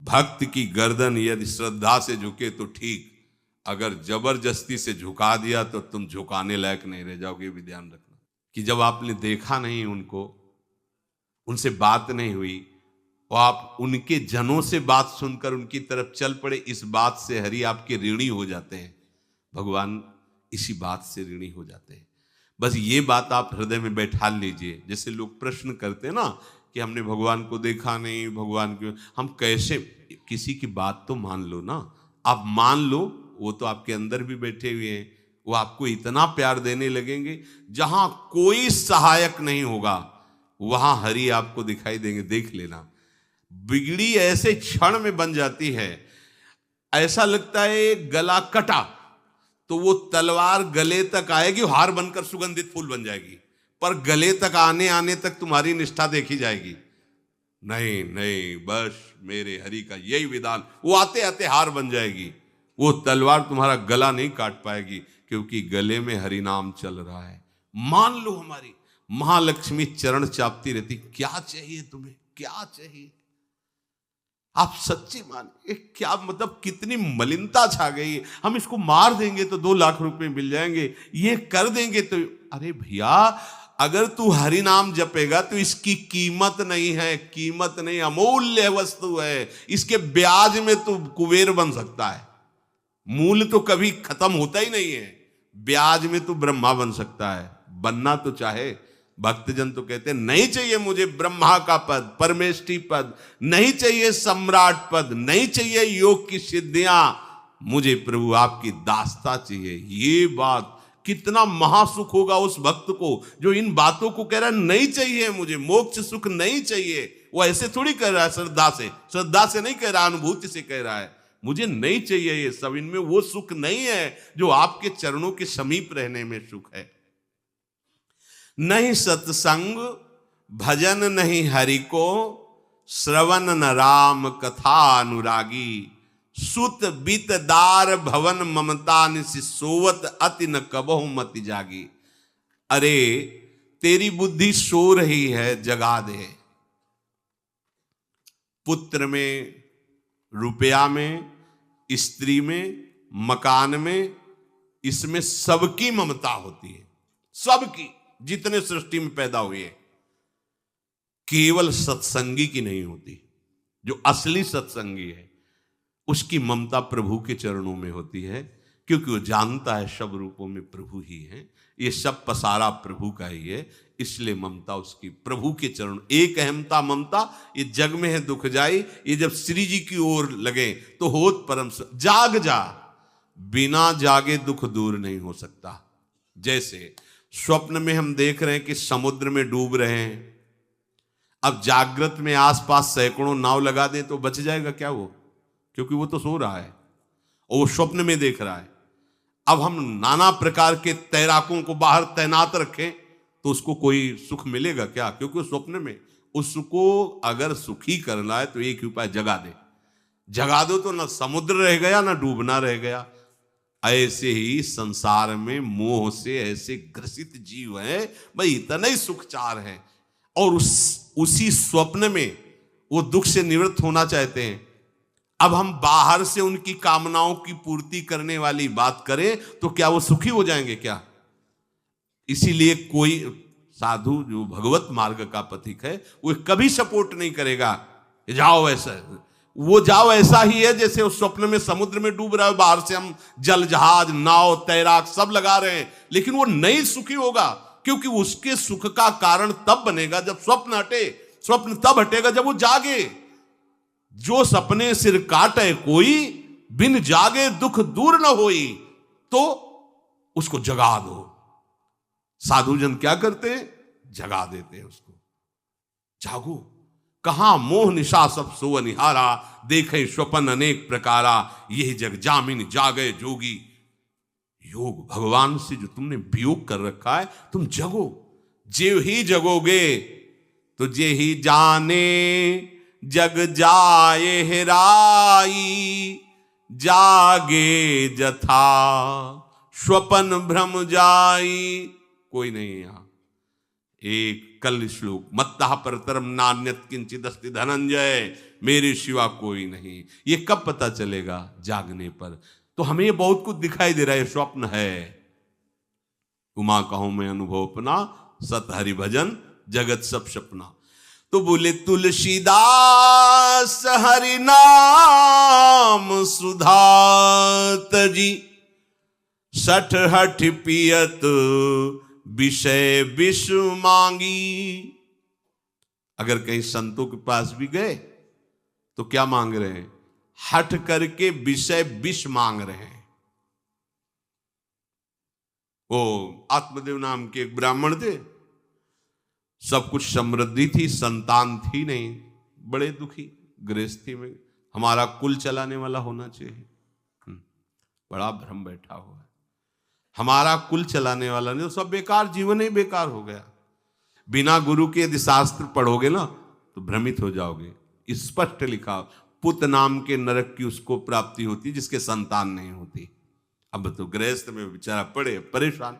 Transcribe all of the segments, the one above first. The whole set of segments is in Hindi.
भक्त की गर्दन यदि श्रद्धा से झुके तो ठीक, अगर जबरदस्ती से झुका दिया तो तुम झुकाने लायक नहीं रह जाओगे। भी ध्यान रखना कि जब आपने देखा नहीं उनको, उनसे बात नहीं हुई, और आप उनके जनों से बात सुनकर उनकी तरफ चल पड़े, इस बात से हरि आपके ऋणी हो जाते हैं। भगवान इसी बात से ऋणी हो जाते हैं। बस ये बात आप हृदय में बैठा लीजिए। जैसे लोग प्रश्न करते हैं ना कि हमने भगवान को देखा नहीं, भगवान क्यों, हम कैसे, किसी की बात तो मान लो ना। आप मान लो, वो तो आपके अंदर भी बैठे हुए हैं, वो आपको इतना प्यार देने लगेंगे, जहां कोई सहायक नहीं होगा वहां हरि आपको दिखाई देंगे। देख लेना, बिगड़ी ऐसे क्षण में बन जाती है, ऐसा लगता है गला कटा तो वो तलवार गले तक आएगी, हार बनकर सुगंधित फूल बन जाएगी, पर गले तक आने आने तक तुम्हारी निष्ठा देखी जाएगी। नहीं नहीं, बस मेरे हरि का यही विधान, वो आते आते हार बन जाएगी, वो तलवार तुम्हारा गला नहीं काट पाएगी, क्योंकि गले में हरि नाम चल रहा है। मान लो हमारी महालक्ष्मी चरण चापती रहती, क्या चाहिए तुम्हें, क्या चाहिए, आप सच्ची मानिए। क्या मतलब, कितनी मलिनता छा गई है। हम इसको मार देंगे तो 2 लाख रुपए मिल जाएंगे, ये कर देंगे तो, अरे भैया अगर तू हरि नाम जपेगा तो इसकी कीमत नहीं है, कीमत नहीं, अमूल्य वस्तु है। इसके ब्याज में तू कुबेर बन सकता है, मूल तो कभी खत्म होता ही नहीं है, ब्याज में तू ब्रह्मा बन सकता है। बनना तो चाहे, भक्तजन तो कहते हैं नहीं चाहिए मुझे ब्रह्मा का पद, परमेष्ठी पद, नहीं चाहिए सम्राट पद, नहीं चाहिए योग की सिद्धियां, मुझे प्रभु आपकी दास्ता चाहिए। ये बात कितना महासुख होगा उस भक्त को जो इन बातों को कह रहा है, नहीं चाहिए मुझे मोक्ष सुख नहीं चाहिए। वो ऐसे थोड़ी कह रहा है, श्रद्धा से नहीं कह रहा, अनुभूति से कह रहा है, मुझे नहीं चाहिए ये सब, इनमें वो सुख नहीं है जो आपके चरणों के समीप रहने में सुख है। नहीं सत्संग भजन नहीं हरि को, श्रवण न राम कथा अनुरागी, सुत बित दार भवन ममता निसि सोवत अति न कबहु मति जागी। अरे तेरी बुद्धि सो रही है, जगा दे। पुत्र में, रुपया में, स्त्री में, मकान में, इसमें सबकी ममता होती है, सबकी, जितने सृष्टि में पैदा हुए हैं। केवल सत्संगी की नहीं होती। जो असली सत्संगी है उसकी ममता प्रभु के चरणों में होती है, क्योंकि वो जानता है सब रूपों में प्रभु ही है, ये सब पसारा प्रभु का ही है, इसलिए ममता उसकी प्रभु के चरण। एक अहमता ममता ये जग में है दुख जाई, ये जब श्री जी की ओर लगे तो होत परम। जाग जा, बिना जागे दुख दूर नहीं हो सकता। जैसे स्वप्न में हम देख रहे हैं कि समुद्र में डूब रहे हैं, अब जागृत में आसपास सैकड़ों नाव लगा दें तो बच जाएगा क्या वो, क्योंकि वो तो सो रहा है और वो स्वप्न में देख रहा है। अब हम नाना प्रकार के तैराकों को बाहर तैनात रखें तो उसको कोई सुख मिलेगा क्या, क्योंकि वो स्वप्न में। उसको अगर सुखी करना है तो एक ही उपाय, जगा दे। जगा दो तो ना समुद्र रह गया ना डूबना रह गया। ऐसे ही संसार में मोह से ऐसे ग्रसित जीव हैं, भाई इतना ही सुखचार है, और उसी स्वप्न में वो दुख से निवृत्त होना चाहते हैं। अब हम बाहर से उनकी कामनाओं की पूर्ति करने वाली बात करें तो क्या वो सुखी हो जाएंगे क्या? इसीलिए कोई साधु जो भगवत मार्ग का पथिक है वो कभी सपोर्ट नहीं करेगा जाओ ऐसा, वो जाओ ऐसा ही है जैसे उस स्वप्न में समुद्र में डूब रहा है, बाहर से हम जल जहाज नाव तैराक सब लगा रहे हैं, लेकिन वो नहीं सुखी होगा, क्योंकि उसके सुख का कारण तब बनेगा जब स्वप्न हटे। स्वप्न तब हटेगा जब वो जागे। जो सपने सिर काटे कोई, बिन जागे दुख दूर न होई, तो उसको जगा दो। साधुजन क्या करते हैं? जगा देते हैं उसको। जागो, कहां मोह निशा सब सो निहारा, देखे स्वपन अनेक प्रकारा, यही जग जामिन जागे जोगी। योग भगवान से जो तुमने वियोग कर रखा है, तुम जगो। जे ही जगोगे तो जे ही जाने जग जाए हेराई, जागे जथा स्वपन भ्रम जाई। कोई नहीं यहां, एक कल श्लोक, मत्तः परतरम नान्यत् किंचित् अस्ति धनंजय, मेरे सिवा कोई नहीं। ये कब पता चलेगा? जागने पर। तो हमें ये बहुत कुछ दिखाई दे रहा है, स्वप्न है। उमा कहूं मैं अनुभव अपना, सत हरि भजन जगत सब सपना। तो बोले तुलसीदास हरि नाम सुधा तजी, सठ हठ पियत विषय विष मांगी। अगर कहीं संतों के पास भी गए तो क्या मांग रहे हैं? हठ करके विषय विष मांग रहे हैं। वो आत्मदेव नाम के एक ब्राह्मण थे, सब कुछ समृद्धि थी, संतान थी नहीं, बड़े दुखी गृहस्थी में। हमारा कुल चलाने वाला होना चाहिए। बड़ा भ्रम बैठा हुआ है, हमारा कुल चलाने वाला नहीं तो सब बेकार, जीवन ही बेकार हो गया। बिना गुरु के यदि शास्त्र पढ़ोगे ना तो भ्रमित हो जाओगे। स्पष्ट लिखा, पुत नाम के नरक की उसको प्राप्ति होती जिसके संतान नहीं होती। अब तो गृहस्थ में बेचारा पड़े परेशान।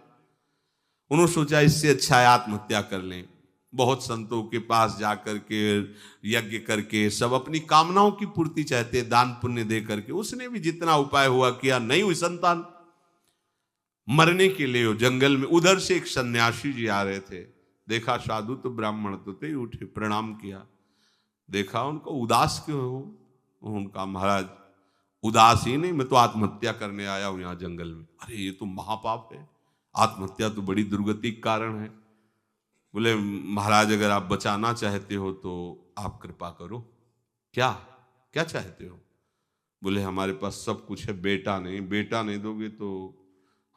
उन्होंने सोचा इससे अच्छा है आत्महत्या कर लें। बहुत संतों के पास जाकर के यज्ञ करके सब अपनी कामनाओं की पूर्ति चाहते, दान पुण्य दे करके। उसने भी जितना उपाय हुआ किया, नहीं हुई संतान। मरने के लिए वो जंगल में, उधर से एक सन्यासी जी आ रहे थे, देखा साधु तो ब्राह्मण तो थे, उठे प्रणाम किया, देखा उनको उदास क्यों हो? उनका महाराज उदास ही नहीं, मैं तो आत्महत्या करने आया हूं यहाँ जंगल में। अरे ये तो महापाप है, आत्महत्या तो बड़ी दुर्गति का कारण है। बोले महाराज अगर आप बचाना चाहते हो तो आप कृपा करो। क्या क्या चाहते हो? बोले हमारे पास सब कुछ है, बेटा नहीं दोगे तो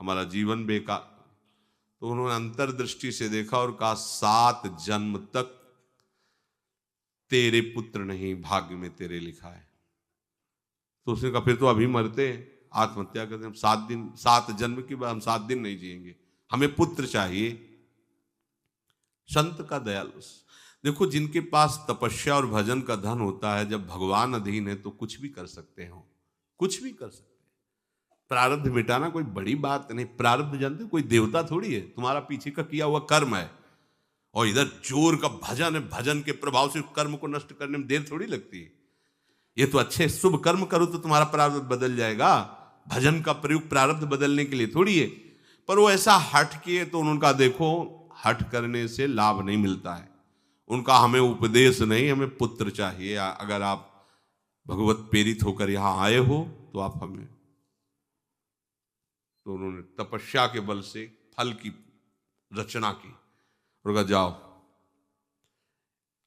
हमारा जीवन बेकार। तो उन्होंने अंतर्दृष्टि से देखा और कहा 7 जन्म तक तेरे पुत्र नहीं भाग्य में तेरे लिखा है। तो उसने कहा फिर तो अभी मरते हैं, आत्महत्या करते हैं। 7 जन्म के बाद हम 7 दिन नहीं जिएंगे, हमें पुत्र चाहिए। संत का दयालु। देखो जिनके पास तपस्या और भजन का धन होता है, जब भगवान अधीन है तो कुछ भी कर सकते हो, कुछ भी कर सकते हैं। प्रारब्ध मिटाना कोई बड़ी बात नहीं। प्रारब्ध जानते कोई देवता थोड़ी है, तुम्हारा पीछे का किया हुआ कर्म है। और इधर जोर का भजन है, भजन के प्रभाव से कर्म को नष्ट करने में देर थोड़ी लगती है। ये तो अच्छे शुभ कर्म करो तो तुम्हारा प्रारब्ध बदल जाएगा। भजन का प्रयोग प्रारब्ध बदलने के लिए थोड़ी है। पर वो ऐसा हट किए तो उनका देखो, हट करने से लाभ नहीं मिलता है उनका। हमें उपदेश नहीं, हमें पुत्र चाहिए। अगर आप भगवत प्रेरित होकर यहां आए हो तो आप हमें। तो उन्होंने तपस्या के बल से फल की रचना की और कहा जाओ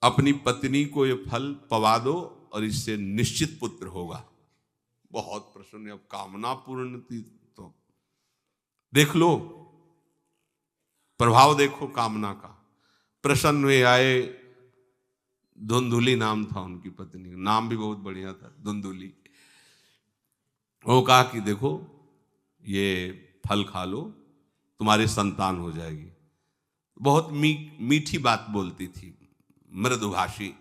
अपनी पत्नी को ये फल पवा दो और इससे निश्चित पुत्र होगा। बहुत प्रसन्न, अब कामना पूर्ण थी तो देख लो प्रभाव, देखो कामना का। प्रसन्न हुए आए। धुंधुली नाम था उनकी पत्नी, नाम भी बहुत बढ़िया था, धुंधुली। वो कहा कि देखो ये फल खा लो, तुम्हारी संतान हो जाएगी। बहुत मीठी बात बोलती थी, मृदुभाषी,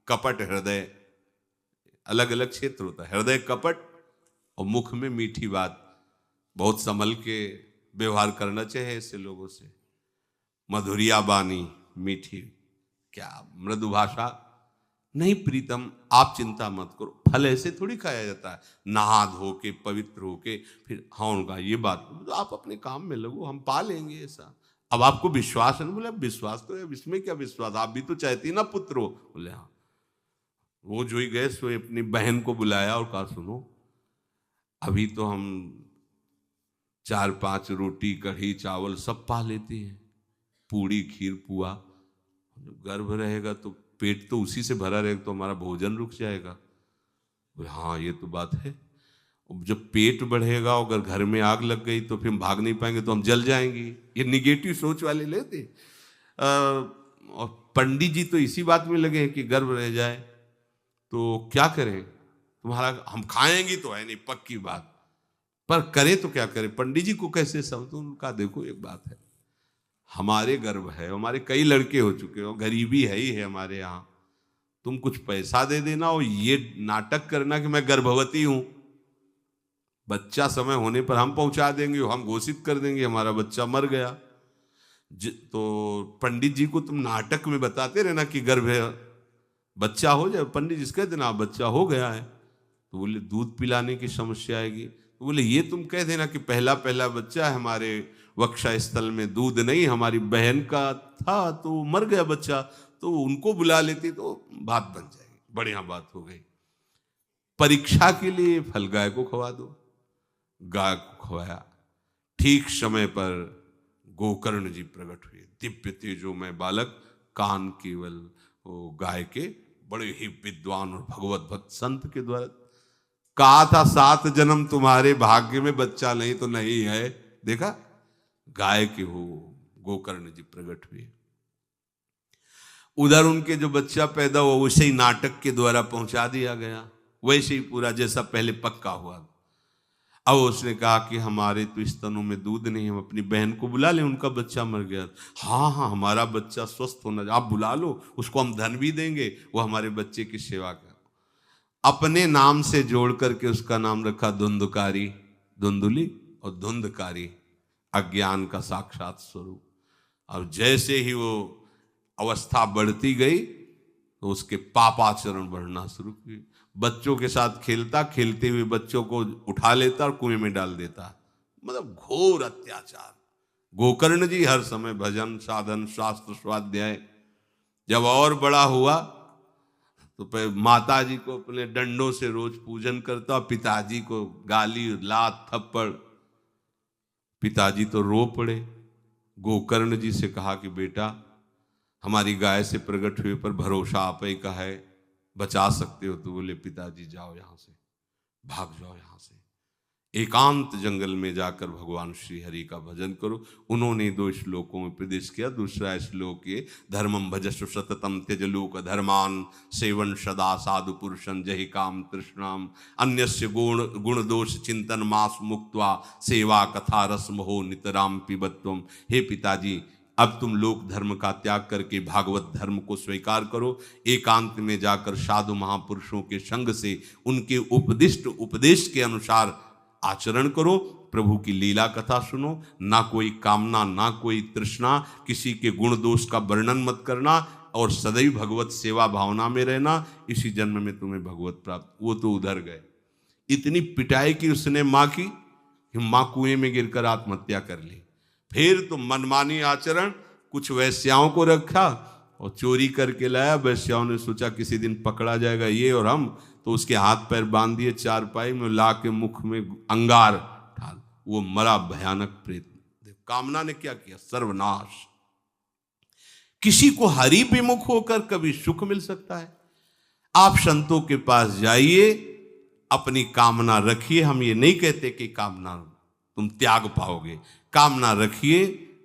कपट हृदय। अलग अलग क्षेत्र होता है, हृदय कपट और मुख में मीठी बात। बहुत संभल के व्यवहार करना चाहिए ऐसे लोगों से। मधुरिया बानी, मीठी, क्या मृदु भाषा। नहीं प्रीतम, आप चिंता मत करो, फल ऐसे थोड़ी खाया जाता है, नहा धो के पवित्र होके फिर। हाँ उनका ये बात, तो आप अपने काम में लगो, हम पा लेंगे ऐसा। अब आपको विश्वास है ना? बोले विश्वास तो है, इसमें क्या विश्वास, आप भी तो चाहती ना पुत्र हो। बोले हाँ। वो जो ही गए सो अपनी बहन को बुलाया और कहा सुनो अभी तो हम 4-5 रोटी कढ़ी चावल सब पा लेते हैं, पूड़ी खीर पुआ। गर्भ रहेगा तो पेट तो उसी से भरा रहेगा, तो हमारा भोजन रुक जाएगा। बोले हाँ ये तो बात है। जब पेट बढ़ेगा, अगर घर में आग लग गई तो फिर हम भाग नहीं पाएंगे, तो हम जल जाएंगे। ये निगेटिव सोच वाले लेते। और पंडित जी तो इसी बात में लगे हैं कि गर्भ रह जाए तो क्या करें, तुम्हारा हम खाएंगे तो है नहीं पक्की बात, पर करें तो क्या करें। पंडित जी को कैसे समझ? उनका देखो एक बात है, हमारे गर्भ है, हमारे कई लड़के हो चुके हो, गरीबी है ही है हमारे यहाँ। तुम कुछ पैसा दे देना और ये नाटक करना कि मैं गर्भवती हूं, बच्चा समय होने पर हम पहुंचा देंगे, हम घोषित कर देंगे हमारा बच्चा मर गया। तो पंडित जी को तुम नाटक में बताते रहना कि गर्भ है, बच्चा हो जाए। पंडित जी कह देना बच्चा हो गया है, तो बोले दूध पिलाने की समस्या आएगी। तो बोले ये तुम कह देना कि पहला पहला बच्चा है, हमारे वक्षा स्थल में दूध नहीं, हमारी बहन का था तो मर गया बच्चा, तो उनको बुला लेती तो बात बन जाएगी, बढ़िया बात हो गई। परीक्षा के लिए फल गाय को खवा दो, गाय को खवाया। ठीक समय पर गोकर्ण जी प्रकट हुए, दिव्य तेजोमय बालक, कान केवल वो गाय के, बड़े ही विद्वान और भगवत भक्त संत के द्वारा। कहा था 7 जन्म तुम्हारे भाग्य में, बच्चा नहीं तो नहीं है, देखा गाय के हो गोकर्ण जी प्रकट हुए। उधर उनके जो बच्चा पैदा हुआ वैसे ही नाटक के द्वारा पहुंचा दिया गया, वैसे ही पूरा जैसा पहले पक्का हुआ। अब उसने कहा कि हमारे तो स्तनों में दूध नहीं, हम अपनी बहन को बुला लें, उनका बच्चा मर गया। हाँ हाँ, हमारा बच्चा स्वस्थ होना, आप बुला लो, उसको हम धन भी देंगे, वो हमारे बच्चे की सेवा कर। अपने नाम से जोड़ करके उसका नाम रखा धुंधकारी, धुंधुली और धुंधकारी, अज्ञान का साक्षात स्वरूप। और जैसे ही वो अवस्था बढ़ती गई तो उसके पापाचरण बढ़ना शुरू हुए। बच्चों के साथ खेलता, खेलते हुए बच्चों को उठा लेता और कुएं में डाल देता, मतलब घोर अत्याचार। गोकर्ण जी हर समय भजन साधन शास्त्र स्वाध्याय। जब और बड़ा हुआ तो माता जी को अपने डंडों से रोज पूजन करता, पिताजी को गाली लात थप्पड़। पिताजी तो रो पड़े, गोकर्ण जी से कहा कि बेटा हमारी गाय से प्रकट हुए पर भरोसा आप ही का है, बचा सकते हो। तो बोले पिताजी जाओ यहाँ से, भाग जाओ यहाँ से, एकांत जंगल में जाकर भगवान श्री हरि का भजन करो। उन्होंने 2 श्लोकों में उपदेश किया। दूसरा श्लोक ये, धर्मम भजस्व सततम त्यज लोक धर्मान, सेवन सदा साधु पुरुषं जहि काम तृष्णाम, अन्यस्य गुण दोष चिंतन मास मुक्त्वा, सेवा कथा रस मोहो नितराम पिबत्वम। हे पिताजी, अब तुम लोक धर्म का त्याग करके भागवत धर्म को स्वीकार करो, एकांत में जाकर साधु महापुरुषों के संग से उनके उपदिष्ट उपदेश के अनुसार आचरण करो, प्रभु की लीला कथा सुनो, ना कोई कामना ना कोई तृष्णा, किसी के गुण दोष का वर्णन मत करना, और सदैव भगवत सेवा भावना में रहना, इसी जन्म में तुम्हें भगवत प्राप्त। वो तो उधर गए, इतनी पिटाई की उसने माँ की, माँ कुएं में गिरकर आत्महत्या कर ली। फिर तो मनमानी आचरण, कुछ वैश्याओं को रखा और चोरी करके लाया। वैश्याओं ने सोचा किसी दिन पकड़ा जाएगा ये और हम, तो उसके हाथ पैर बांध दिए, चारपाई में ला के मुख में अंगार डाल, वो मरा भयानक प्रेत। कामना ने क्या किया, सर्वनाश। किसी को हरि विमुख होकर कभी सुख मिल सकता है? आप संतों के पास जाइए, अपनी कामना रखिए। हम ये नहीं कहते कि कामना तुम त्याग पाओगे, कामना रखिए,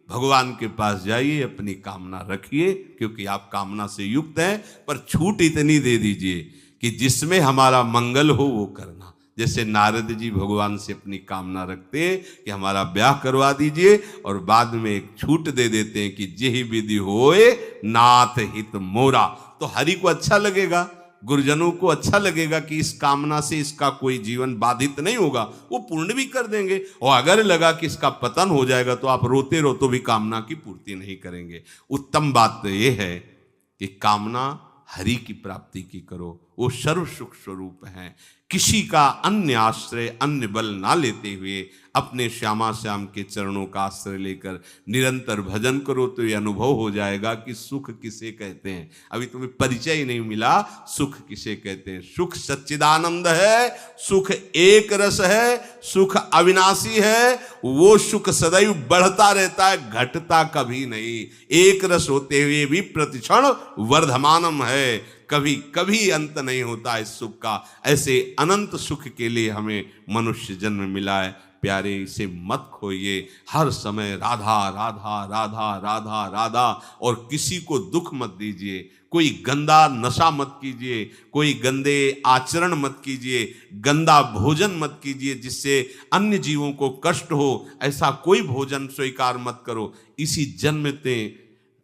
भगवान के पास जाइए, अपनी कामना रखिए, क्योंकि आप कामना से युक्त हैं। पर छूट इतनी दे दीजिए कि जिसमें हमारा मंगल हो वो करना। जैसे नारद जी भगवान से अपनी कामना रखते हैं कि हमारा ब्याह करवा दीजिए, और बाद में एक छूट दे देते हैं कि जेहि विधि होए नाथ हित मोरा। तो हरि को अच्छा लगेगा, गुरुजनों को अच्छा लगेगा कि इस कामना से इसका कोई जीवन बाधित नहीं होगा, वो पूर्ण भी कर देंगे। और अगर लगा कि इसका पतन हो जाएगा तो आप रोते रोते भी कामना की पूर्ति नहीं करेंगे। उत्तम बात तो ये है कि कामना हरि की प्राप्ति की करो, वो सर्व सुख स्वरूप हैं। किसी का अन्य आश्रय अन्य बल ना लेते हुए अपने श्यामा श्याम के चरणों का आश्रय लेकर निरंतर भजन करो, तो ये अनुभव हो जाएगा कि सुख किसे कहते हैं। अभी तुम्हें परिचय ही नहीं मिला, सुख किसे कहते हैं। सुख सच्चिदानंद है, सुख एक रस है, सुख अविनाशी है। वो सुख सदैव बढ़ता रहता है, घटता कभी नहीं। एक रस होते हुए भी प्रतिक्षण वर्धमानम है, कभी कभी अंत नहीं होता इस सुख का। ऐसे अनंत सुख के लिए हमें मनुष्य जन्म मिला है। प्यारे, इसे मत खोइए, हर समय राधा राधा राधा राधा राधा, और किसी को दुख मत दीजिए। कोई गंदा नशा मत कीजिए, कोई गंदे आचरण मत कीजिए, गंदा भोजन मत कीजिए जिससे अन्य जीवों को कष्ट हो। ऐसा कोई भोजन स्वीकार मत करो। इसी जन्म में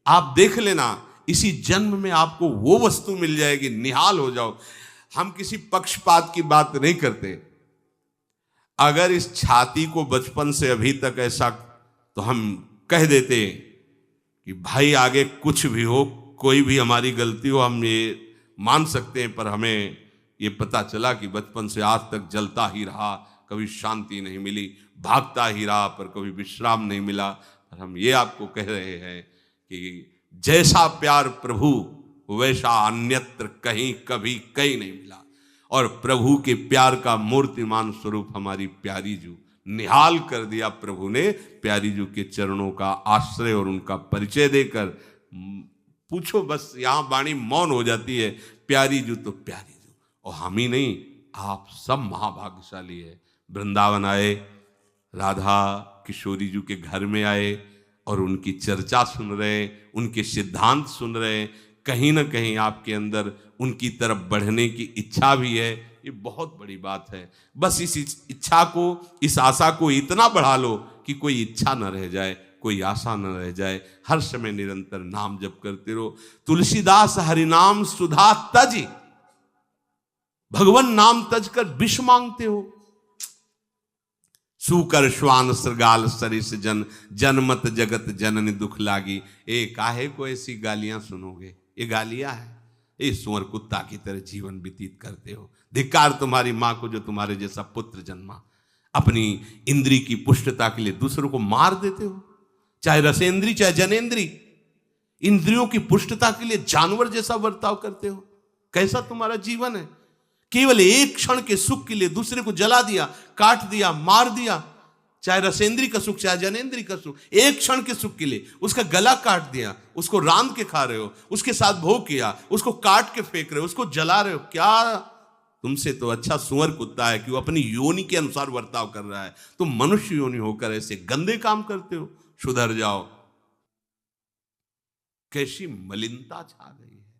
आप देख लेना, इसी जन्म में आपको वो वस्तु मिल जाएगी, निहाल हो जाओ। हम किसी पक्षपात की बात नहीं करते। अगर इस छाती को बचपन से अभी तक ऐसा, तो हम कह देते कि भाई आगे कुछ भी हो, कोई भी हमारी गलती हो, हम ये मान सकते हैं, पर हमें ये पता चला कि बचपन से आज तक जलता ही रहा, कभी शांति नहीं मिली, भागता ही रहा पर कभी विश्राम नहीं मिला। पर हम ये आपको कह रहे हैं कि जैसा प्यार प्रभु वैसा अन्यत्र कहीं कभी कहीं नहीं मिला। और प्रभु के प्यार का मूर्तिमान स्वरूप हमारी प्यारी जू निहाल कर दिया प्रभु ने, प्यारी जू के चरणों का आश्रय और उनका परिचय देकर। पूछो बस, यहां वाणी मौन हो जाती है, प्यारी जू तो प्यारी जू। और हम ही नहीं, आप सब महाभाग्यशाली है। वृंदावन आए, राधा किशोरी जू के घर में आए और उनकी चर्चा सुन रहे, उनके सिद्धांत सुन रहे, कहीं ना कहीं आपके अंदर उनकी तरफ बढ़ने की इच्छा भी है। ये बहुत बड़ी बात है। बस इस इच्छा को, इस आशा को इतना बढ़ा लो कि कोई इच्छा न रह जाए, कोई आशा न रह जाए। हर समय निरंतर नाम जप करते रहो। तुलसीदास हरिनाम सुधा तज, भगवान नाम तज कर विष मांगते हो। सूकर श्वान श्रगाल सरिस जन, जनमत जगत जननी दुख लागी। ए काहे को ऐसी गालियां सुनोगे, ये गालियां है। ये सुअर कुत्ता की तरह जीवन व्यतीत करते हो। धिक्कार तुम्हारी मां को जो तुम्हारे जैसा पुत्र जन्मा। अपनी इंद्री की पुष्टता के लिए दूसरों को मार देते हो, चाहे रसेंद्री चाहे जनेंद्री। इंद्रियों की पुष्टता के लिए जानवर जैसा बर्ताव करते हो। कैसा तुम्हारा जीवन है। केवल एक क्षण के सुख के लिए दूसरे को जला दिया, काट दिया, मार दिया। चाहे रसेंद्री का सुख चाहे जनेंद्री का सुख, एक क्षण के सुख के लिए उसका गला काट दिया, उसको रांध के खा रहे हो, उसके साथ भोग किया, उसको काट के फेंक रहे हो, उसको जला रहे हो। क्या तुमसे तो अच्छा सुअर कुत्ता है कि वो अपनी योनि के अनुसार बर्ताव कर रहा है। तुम मनुष्य योनि होकर ऐसे गंदे काम करते हो। सुधर जाओ। कैसी मलिनता छा गई है,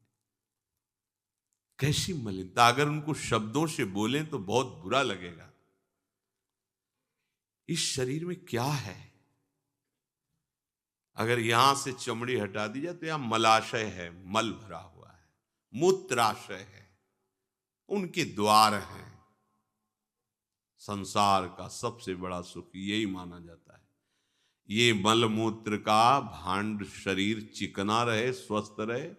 कैसी मलिनता। अगर उनको शब्दों से बोलें तो बहुत बुरा लगेगा। इस शरीर में क्या है। अगर यहां से चमड़ी हटा दी जाए तो यहां मलाशय है, मल भरा हुआ है, मूत्राशय है, उनके द्वार हैं। संसार का सबसे बड़ा सुख यही माना जाता है। ये मल मूत्र का भांड शरीर चिकना रहे, स्वस्थ रहे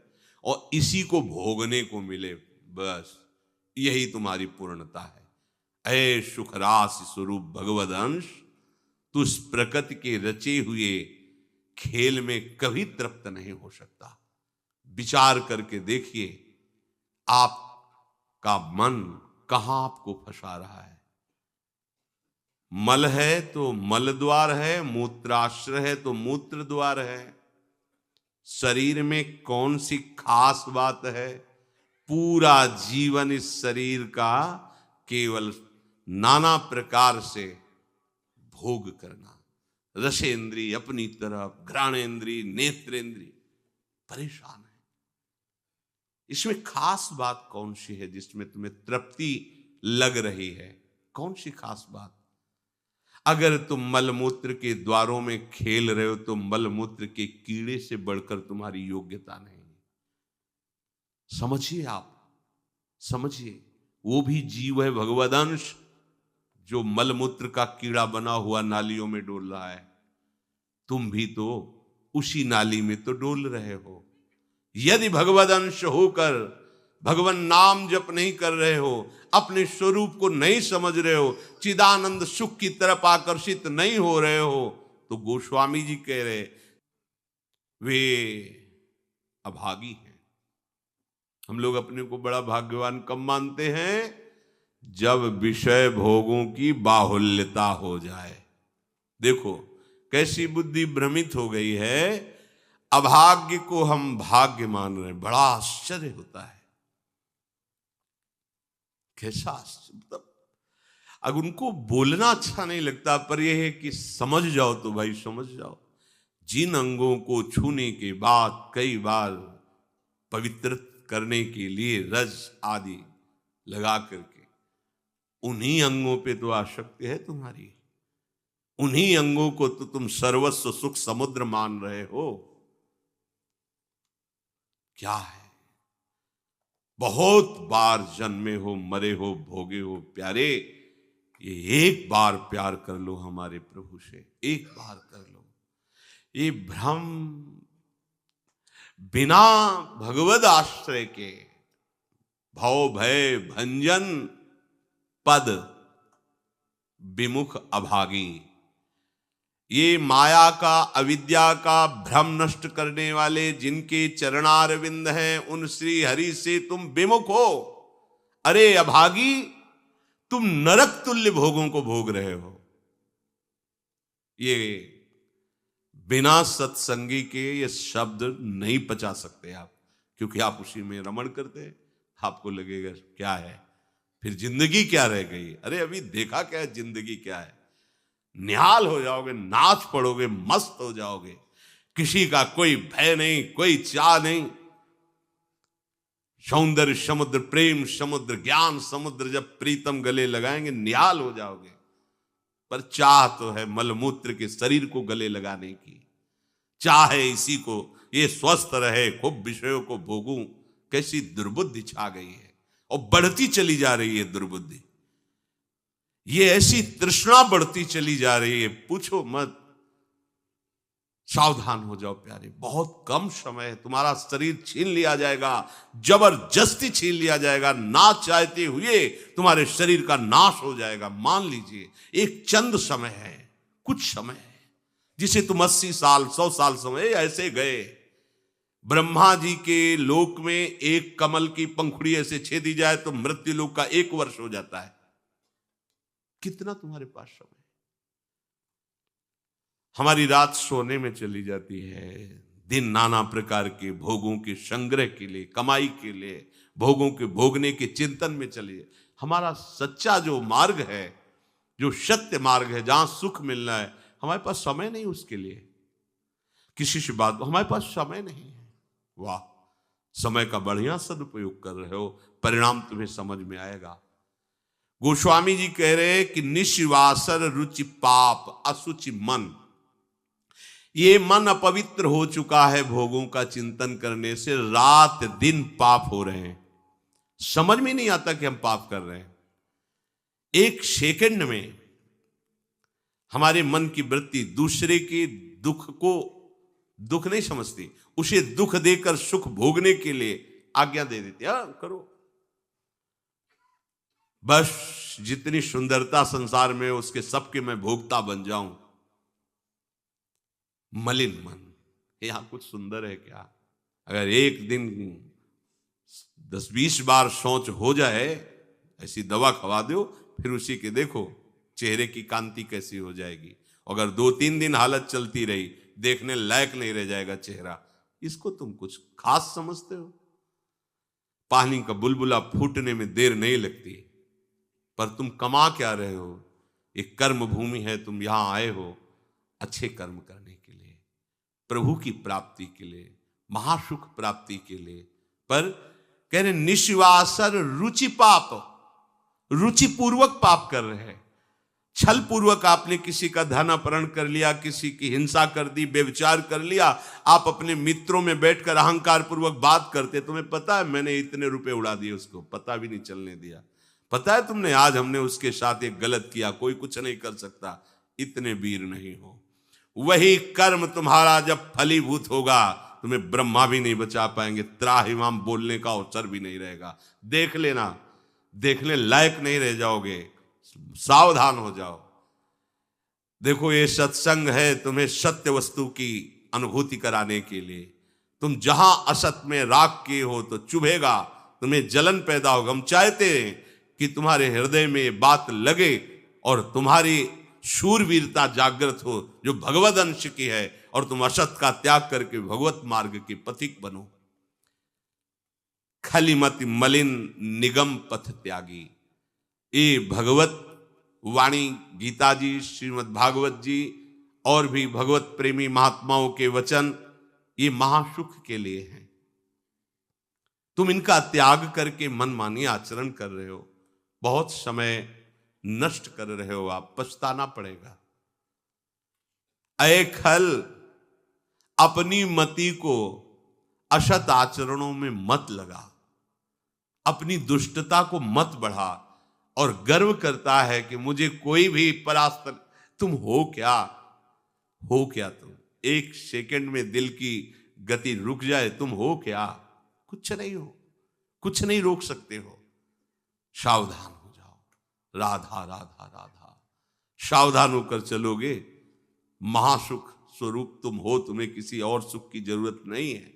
और इसी को भोगने को मिले, बस यही तुम्हारी पूर्णता है। ऐ सुखरास स्वरूप भगवद अंश, तू इस प्रकृति के रचे हुए खेल में कभी तृप्त नहीं हो सकता। विचार करके देखिए, आपका मन कहां आपको फंसा रहा है। मल है तो मल द्वार है, मूत्राश्रय है तो मूत्र द्वार है। शरीर में कौन सी खास बात है। पूरा जीवन इस शरीर का केवल नाना प्रकार से भोग करना। रसेंद्री अपनी तरफ, घ्राणेंद्री, नेत्रेंद्री परेशान है। इसमें खास बात कौन सी है जिसमें तुम्हें तृप्ति लग रही है। कौन सी खास बात। अगर तुम मलमूत्र के द्वारों में खेल रहे हो तो मलमूत्र के कीड़े से बढ़कर तुम्हारी योग्यता नहीं। समझिए, आप समझिए, वो भी जीव है, भगवदंश, जो मलमूत्र का कीड़ा बना हुआ नालियों में डोल रहा है। तुम भी तो उसी नाली में तो डोल रहे हो। यदि भगवदंश होकर भगवान नाम जप नहीं कर रहे हो, अपने स्वरूप को नहीं समझ रहे हो, चिदानंद सुख की तरफ आकर्षित नहीं हो रहे हो, तो गोस्वामी जी कह रहे वे अभागी हैं। हम लोग अपने को बड़ा भाग्यवान कब मानते हैं, जब विषय भोगों की बाहुल्यता हो जाए। देखो कैसी बुद्धि भ्रमित हो गई है। अभाग्य को हम भाग्य मान रहे हैं। बड़ा आश्चर्य होता है। कैसा आश्चर्य। अगर उनको बोलना अच्छा नहीं लगता, पर यह है कि समझ जाओ तो भाई समझ जाओ। जिन अंगों को छूने के बाद कई बार पवित्र करने के लिए रज आदि लगा करके, उन्हीं अंगों पे तो आसक्ति है तुम्हारी। उन्हीं अंगों को तो तुम सर्वस्व सुख समुद्र मान रहे हो। क्या है। बहुत बार जन्मे हो, मरे हो, भोगे हो प्यारे। ये एक बार प्यार कर लो हमारे प्रभु से, एक बार कर लो। ये भ्रम बिना भगवद आश्रय के भव भय भंजन पद विमुख अभागी। ये माया का, अविद्या का भ्रम नष्ट करने वाले जिनके चरणारविंद हैं, उन श्री हरि से तुम विमुख हो। अरे अभागी, तुम नरक तुल्य भोगों को भोग रहे हो। ये बिना सत्संगी के ये शब्द नहीं पचा सकते आप, क्योंकि आप उसी में रमण करते हैं। आपको लगेगा क्या है, फिर जिंदगी क्या रह गई। अरे अभी देखा क्या है, जिंदगी क्या है। निहाल हो जाओगे, नाच पड़ोगे, मस्त हो जाओगे। किसी का कोई भय नहीं, कोई चाह नहीं। सौंदर्य समुद्र, प्रेम समुद्र, ज्ञान समुद्र जब प्रीतम गले लगाएंगे, निहाल हो जाओगे। पर चाह तो है मलमूत्र के शरीर को गले लगाने की। चाह है इसी को, ये स्वस्थ रहे, खूब विषयों को भोगूं। कैसी दुर्बुद्धि छा गई है, और बढ़ती चली जा रही है दुर्बुद्धि। ये ऐसी तृष्णा बढ़ती चली जा रही है, पूछो मत। सावधान हो जाओ प्यारे, बहुत कम समय है। तुम्हारा शरीर छीन लिया जाएगा, जबरदस्ती छीन लिया जाएगा। ना चाहते हुए तुम्हारे शरीर का नाश हो जाएगा। मान लीजिए एक चंद समय है, कुछ समय है, जिसे तुम 80 साल 100 साल समय ऐसे गए। ब्रह्मा जी के लोक में एक कमल की पंखुड़ी ऐसे छेदी जाए तो मृत्यु लोक का 1 वर्ष हो जाता है। कितना तुम्हारे पास समय। हमारी रात सोने में चली जाती है, दिन नाना प्रकार के भोगों के संग्रह के लिए, कमाई के लिए, भोगों के भोगने के चिंतन में चलिए। हमारा सच्चा जो मार्ग है, जो सत्य मार्ग है, जहां सुख मिलना है, हमारे पास समय नहीं उसके लिए। किसी से बात, हमारे पास समय नहीं है। वाह, समय का बढ़िया सदुपयोग कर रहे हो, परिणाम तुम्हें समझ में आएगा। गोस्वामी जी कह रहे हैं कि निशिवासर रुचि पाप असुचि मन। ये मन अपवित्र हो चुका है भोगों का चिंतन करने से। रात दिन पाप हो रहे हैं, समझ में नहीं आता कि हम पाप कर रहे हैं। एक सेकंड में हमारे मन की वृत्ति दूसरे के दुख को दुख नहीं समझती, उसे दुख देकर सुख भोगने के लिए आज्ञा दे देती है। करो बस, जितनी सुंदरता संसार में, उसके सबके मैं भोगता बन जाऊं। मलिन मन, यहां कुछ सुंदर है क्या? अगर एक दिन 10-20 बार सोच हो जाए, ऐसी दवा खवा दो, फिर उसी के देखो चेहरे की कांति कैसी हो जाएगी। अगर 2-3 दिन हालत चलती रही, देखने लायक नहीं रह जाएगा चेहरा। इसको तुम कुछ खास समझते हो? पानी का बुलबुला फूटने में देर नहीं लगती, पर तुम कमा क्या रहे हो? एक कर्म भूमि है, तुम यहां आए हो अच्छे कर्म करने के लिए, प्रभु की प्राप्ति के लिए, महासुख प्राप्ति के लिए। पर कह रहे निशिवासर रुचि पाप, रुचिपूर्वक पाप कर रहे हैं। छल पूर्वक आपने किसी का धन अपहरण कर लिया, किसी की हिंसा कर दी, व्यभिचार कर लिया। आप अपने मित्रों में बैठकर अहंकार पूर्वक बात करते, तुम्हें पता है मैंने इतने रुपए उड़ा दिए, उसको पता भी नहीं चलने दिया। पता है तुमने आज हमने उसके साथ एक गलत किया, कोई कुछ नहीं कर सकता। इतने वीर नहीं हो। वही कर्म तुम्हारा जब फलीभूत होगा, तुम्हें ब्रह्मा भी नहीं बचा पाएंगे, त्राहिमाम बोलने का अवसर भी नहीं रहेगा। देख लेना, देखने लायक नहीं रह जाओगे। सावधान हो जाओ। देखो ये सत्संग है तुम्हें सत्य वस्तु की अनुभूति कराने के लिए। तुम जहां असत में राग किए हो तो चुभेगा, तुम्हें जलन पैदा होगा। हम चाहते हैं कि तुम्हारे हृदय में ये बात लगे और तुम्हारी शूरवीरता जागृत हो, जो भगवद अंश की है, और तुम असत का त्याग करके भगवत मार्ग के पथिक बनो। खलिमति मलिन निगम पथ त्यागी। ये भगवत वाणी, गीता जी, श्रीमद् भागवत जी और भी भगवत प्रेमी महात्माओं के वचन, ये महासुख के लिए हैं। तुम इनका त्याग करके मनमानी आचरण कर रहे हो, बहुत समय नष्ट कर रहे हो, आप पछताना पड़ेगा। ऐ खल, अपनी मति को असत आचरणों में मत लगा, अपनी दुष्टता को मत बढ़ा और गर्व करता है कि मुझे कोई भी परास्त। तुम हो क्या? हो क्या तुम? एक सेकंड में दिल की गति रुक जाए, तुम हो क्या? कुछ नहीं हो, कुछ नहीं रोक सकते हो। सावधान हो जाओ, राधा राधा राधा। सावधान होकर चलोगे, महासुख स्वरूप तुम हो, तुम्हें किसी और सुख की जरूरत नहीं है।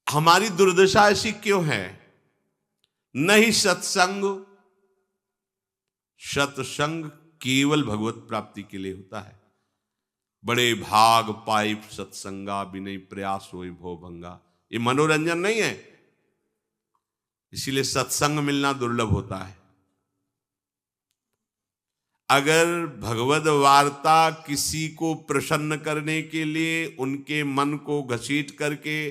हमारी दुर्दशा ऐसी क्यों है? नहीं सत्संग, सत्संग केवल भगवत प्राप्ति के लिए होता है। बड़े भाग पाइप सत्संगा, बिनय प्रयास होए भो भंगा। ये मनोरंजन नहीं है, इसीलिए सत्संग मिलना दुर्लभ होता है। अगर भगवद वार्ता किसी को प्रसन्न करने के लिए, उनके मन को घसीट करके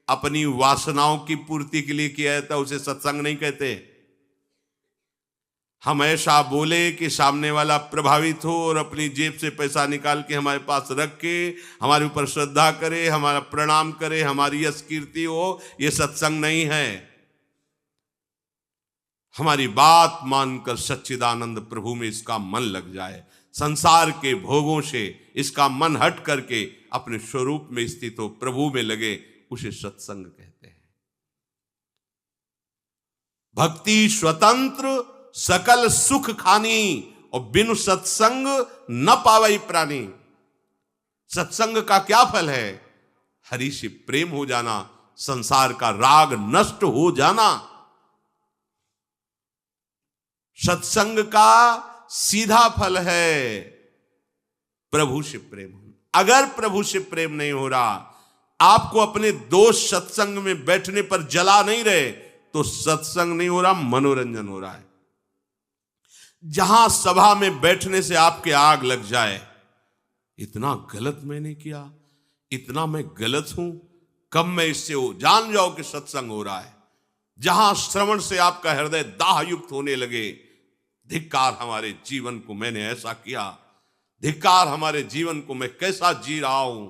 अपनी वासनाओं की पूर्ति के लिए किया जाता, उसे सत्संग नहीं कहते। हम ऐसा बोले कि सामने वाला प्रभावित हो और अपनी जेब से पैसा निकाल के हमारे पास रख के हमारे ऊपर श्रद्धा करे, हमारा प्रणाम करे, हमारी यश कीर्ति हो, यह सत्संग नहीं है। हमारी बात मानकर सच्चिदानंद प्रभु में इसका मन लग जाए, संसार के भोगों से इसका मन हट करके अपने स्वरूप में स्थित हो, प्रभु में लगे, उसे सत्संग कहते हैं। भक्ति स्वतंत्र सकल सुख खानी, और बिनु सत्संग न पावई प्राणी। सत्संग का क्या फल है? हरि से प्रेम हो जाना, संसार का राग नष्ट हो जाना। सत्संग का सीधा फल है प्रभु से प्रेम होना। अगर प्रभु से प्रेम नहीं हो रहा, आपको अपने दोस्त सत्संग में बैठने पर जला नहीं रहे, तो सत्संग नहीं हो रहा, मनोरंजन हो रहा है। जहां सभा में बैठने से आपके आग लग जाए, इतना गलत मैंने किया, इतना मैं गलत हूं, कब मैं इससे हो, जान जाओ कि सत्संग हो रहा है। जहां श्रवण से आपका हृदय दाह युक्त होने लगे, धिक्कार हमारे जीवन को, मैंने ऐसा किया, धिक्कार हमारे जीवन को, मैं कैसा जी रहा हूं,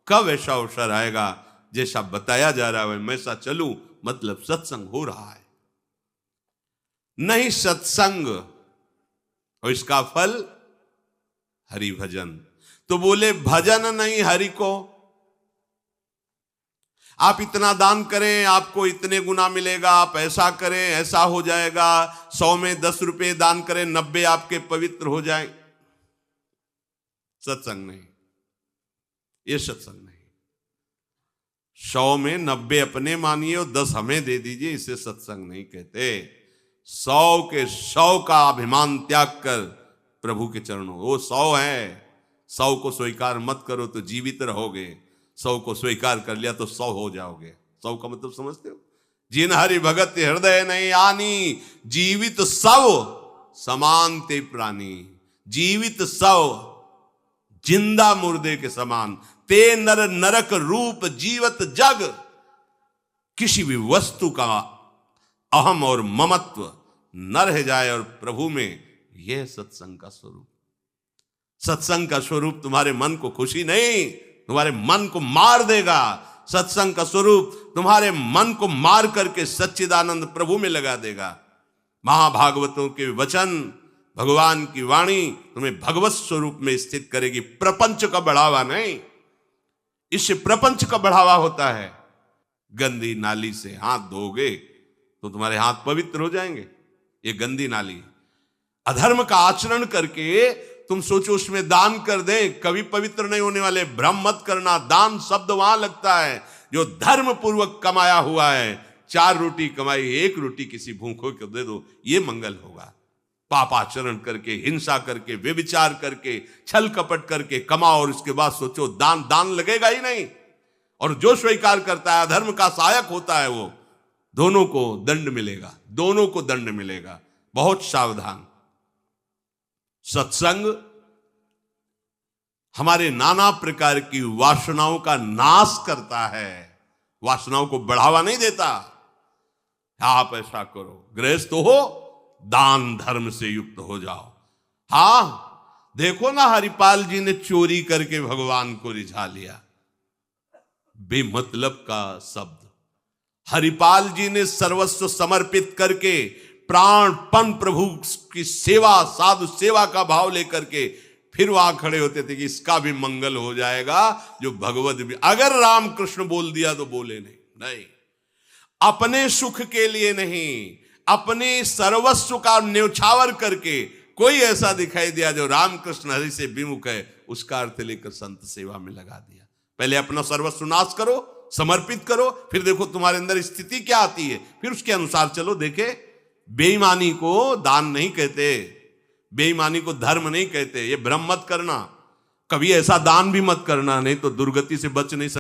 कब ऐसा अवसर आएगा जैसा बताया जा रहा है मैं ऐसा चलूं, मतलब सत्संग हो रहा है। नहीं सत्संग, और इसका फल हरि भजन। तो बोले भजन नहीं हरि को। आप इतना दान करें आपको इतने गुना मिलेगा, आप ऐसा करें ऐसा हो जाएगा, 100 में 10 रुपए दान करें 90 आपके पवित्र हो जाए। सत्संग नहीं, ये सत्संग नहीं। 100 में 90 अपने मानिए और 10 हमें दे दीजिए, इसे सत्संग नहीं कहते। 100 के 100 का अभिमान त्याग कर प्रभु के चरणों, वो 100 है, 100 को स्वीकार मत करो तो जीवित रहोगे, 100 को स्वीकार कर लिया तो 100 हो जाओगे। 100 का मतलब समझते हो? जिन हरि भगत हृदय नहीं आनी, जीवित 100 समान ते प्राणी। जीवित 100 जिंदा मुर्दे के समान, ते नर नरक रूप जीवत जग। किसी भी वस्तु का अहम और ममत्व न रह जाए और प्रभु में, यह सत्संग का स्वरूप। सत्संग का स्वरूप तुम्हारे मन को खुशी नहीं, तुम्हारे मन को मार देगा। सत्संग का स्वरूप तुम्हारे मन को मार करके सच्चिदानंद प्रभु में लगा देगा। महाभागवतों के वचन, भगवान की वाणी तुम्हें भगवत स्वरूप में स्थित करेगी, प्रपंच का बढ़ावा नहीं। इससे प्रपंच का बढ़ावा होता है। गंदी नाली से हाथ धोगे तो तुम्हारे हाथ पवित्र हो जाएंगे, ये गंदी नाली। अधर्म का आचरण करके तुम सोचो उसमें दान कर दे, कभी पवित्र नहीं होने वाले। भ्रम मत करना, दान शब्द वहां लगता है जो धर्म पूर्वक कमाया हुआ है। 4 रोटी कमाई, 1 रोटी किसी भूखों को दे दो, ये मंगल होगा। पापाचरण करके, हिंसा करके, व्यभिचार करके, छल कपट करके कमाओ और उसके बाद सोचो दान लगेगा ही नहीं। और जो स्वीकार करता है अधर्म का सहायक होता है, वो दोनों को दंड मिलेगा, दोनों को दंड मिलेगा। बहुत सावधान। सत्संग हमारे नाना प्रकार की वासनाओं का नाश करता है, वासनाओं को बढ़ावा नहीं देता। आप ऐसा करो, गृहस्थ हो, दान धर्म से युक्त हो जाओ। हां, देखो ना हरिपाल जी ने चोरी करके भगवान को रिझा लिया, बेमतलब का शब्द। हरिपाल जी ने सर्वस्व समर्पित करके प्राणपण प्रभु की सेवा, साधु सेवा का भाव लेकर के फिर वहां खड़े होते थे कि इसका भी मंगल हो जाएगा, जो भगवत भी अगर रामकृष्ण बोल दिया तो बोले नहीं। नहीं, अपने सुख के लिए नहीं, अपने सर्वस्व का न्यौछावर करके कोई ऐसा दिखाई दिया जो रामकृष्ण हरि से विमुख है, उसका अर्थ लेकर संत सेवा में लगा दिया। पहले अपना सर्वस्व नाश करो, समर्पित करो, फिर देखो तुम्हारे अंदर स्थिति क्या आती है, फिर उसके अनुसार चलो। देखे, बेईमानी को दान नहीं कहते, बेईमानी को धर्म नहीं कहते, ये भ्रम मत करना। कभी ऐसा दान भी मत करना, नहीं तो दुर्गति से बच नहीं सकते।